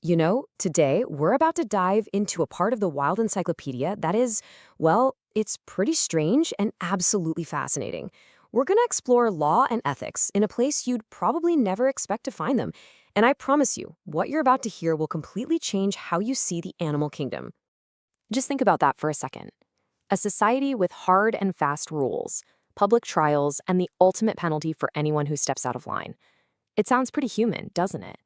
Today we're about to dive into a part of the Wild Encyclopedia that is, well, it's pretty strange and absolutely fascinating. We're going to explore law and ethics in a place you'd probably never expect to find them. And I promise you, what you're about to hear will completely change how you see the animal kingdom. Just think about that for a second. A society with hard and fast rules, public trials, and the ultimate penalty for anyone who steps out of line. It sounds pretty human, doesn't it?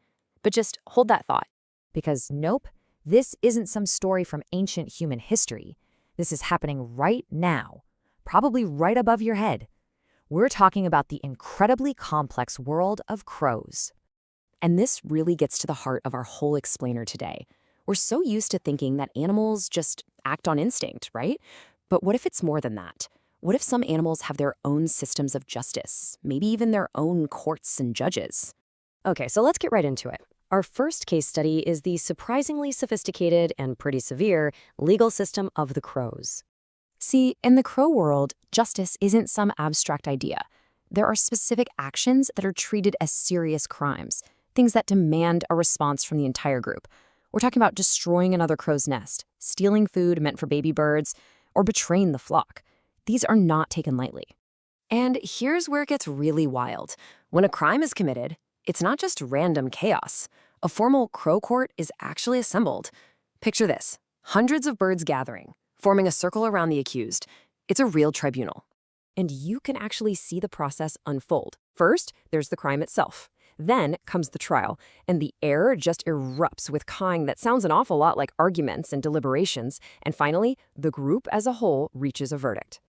But just hold that thought. Because nope, this isn't some story from ancient human history. This is happening right now, probably right above your head. We're talking about the incredibly complex world of crows. And this really gets to the heart of our whole explainer today. We're so used to thinking that animals just act on instinct, right? But what if it's more than that? What if some animals have their own systems of justice, maybe even their own courts and judges? Okay, so let's get right into it. Our first case study is the surprisingly sophisticated and pretty severe legal system of the crows. See, in the crow world, justice isn't some abstract idea. There are specific actions that are treated as serious crimes, things that demand a response from the entire group. We're talking about destroying another crow's nest, stealing food meant for baby birds, or betraying the flock. These are not taken lightly. And here's where it gets really wild. When a crime is committed, it's not just random chaos. A formal crow court is actually assembled. Picture this: hundreds of birds gathering, forming a circle around the accused. It's a real tribunal. And you can actually see the process unfold. First, there's the crime itself. Then comes the trial, and the air just erupts with cawing that sounds an awful lot like arguments and deliberations. And finally, the group as a whole reaches a verdict.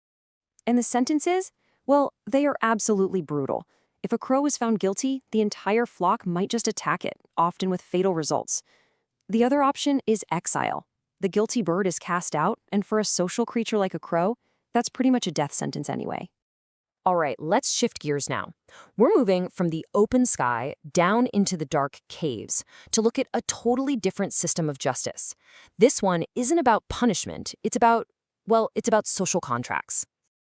And the sentences? Well, they are absolutely brutal. If a crow is found guilty, the entire flock might just attack it, often with fatal results. The other option is exile. The guilty bird is cast out, and for a social creature like a crow, that's pretty much a death sentence anyway. All right, let's shift gears now. We're moving from the open sky down into the dark caves to look at a totally different system of justice. This one isn't about punishment, it's about social contracts.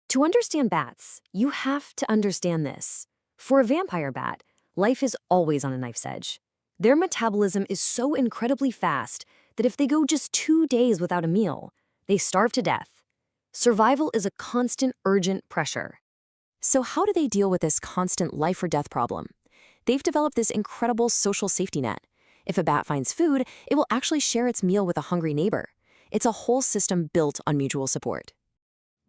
To understand bats, you have to understand this. For a vampire bat, life is always on a knife's edge. Their metabolism is so incredibly fast that if they go just 2 days without a meal, they starve to death. Survival is a constant, urgent pressure. So how do they deal with this constant life or death problem? They've developed this incredible social safety net. If a bat finds food, it will actually share its meal with a hungry neighbor. It's a whole system built on mutual support.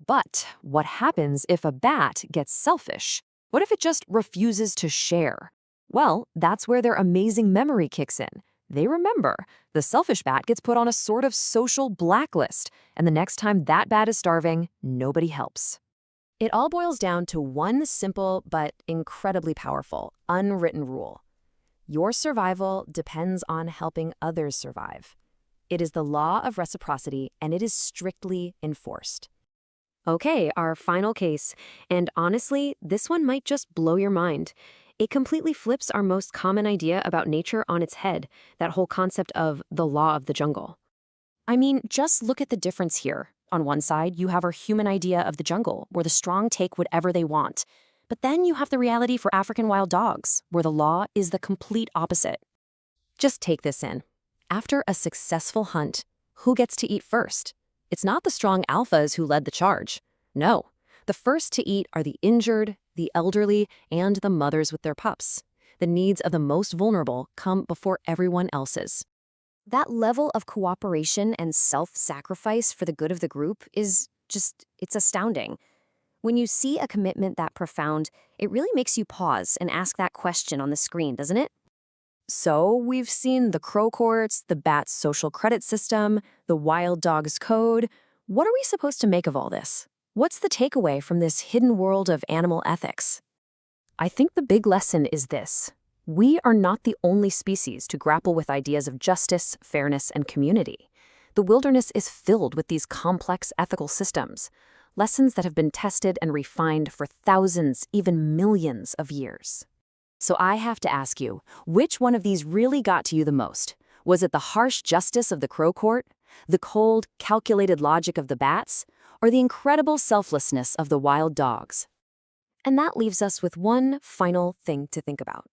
But what happens if a bat gets selfish? What if it just refuses to share? Well, that's where their amazing memory kicks in. They remember. The selfish bat gets put on a sort of social blacklist, and the next time that bat is starving, nobody helps. It all boils down to one simple but incredibly powerful, unwritten rule. Your survival depends on helping others survive. It is the law of reciprocity, and it is strictly enforced. Okay, our final case, and honestly, this one might just blow your mind. It completely flips our most common idea about nature on its head, that whole concept of the law of the jungle. I mean, just look at the difference here. On one side, you have our human idea of the jungle, where the strong take whatever they want. But then you have the reality for African wild dogs, where the law is the complete opposite. Just take this in. After a successful hunt, who gets to eat first? It's not the strong alphas who led the charge. No, the first to eat are the injured, the elderly, and the mothers with their pups. The needs of the most vulnerable come before everyone else's. That level of cooperation and self-sacrifice for the good of the group it's astounding. When you see a commitment that profound, it really makes you pause and ask that question on the screen, doesn't it? So we've seen the crow courts, the bat's social credit system, the wild dog's code. What are we supposed to make of all this? What's the takeaway from this hidden world of animal ethics? I think the big lesson is this. We are not the only species to grapple with ideas of justice, fairness, and community. The wilderness is filled with these complex ethical systems, lessons that have been tested and refined for thousands, even millions of years. So I have to ask you, which one of these really got to you the most? Was it the harsh justice of the crow court, the cold, calculated logic of the bats, or the incredible selflessness of the wild dogs? And that leaves us with one final thing to think about.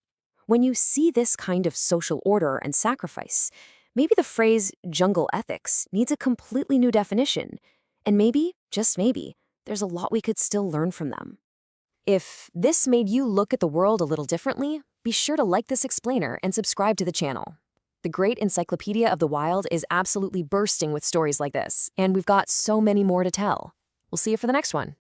When you see this kind of social order and sacrifice, maybe the phrase jungle ethics needs a completely new definition. And maybe, just maybe, there's a lot we could still learn from them. If this made you look at the world a little differently, be sure to like this explainer and subscribe to the channel. The Great Encyclopedia of the Wild is absolutely bursting with stories like this, and we've got so many more to tell. We'll see you for the next one.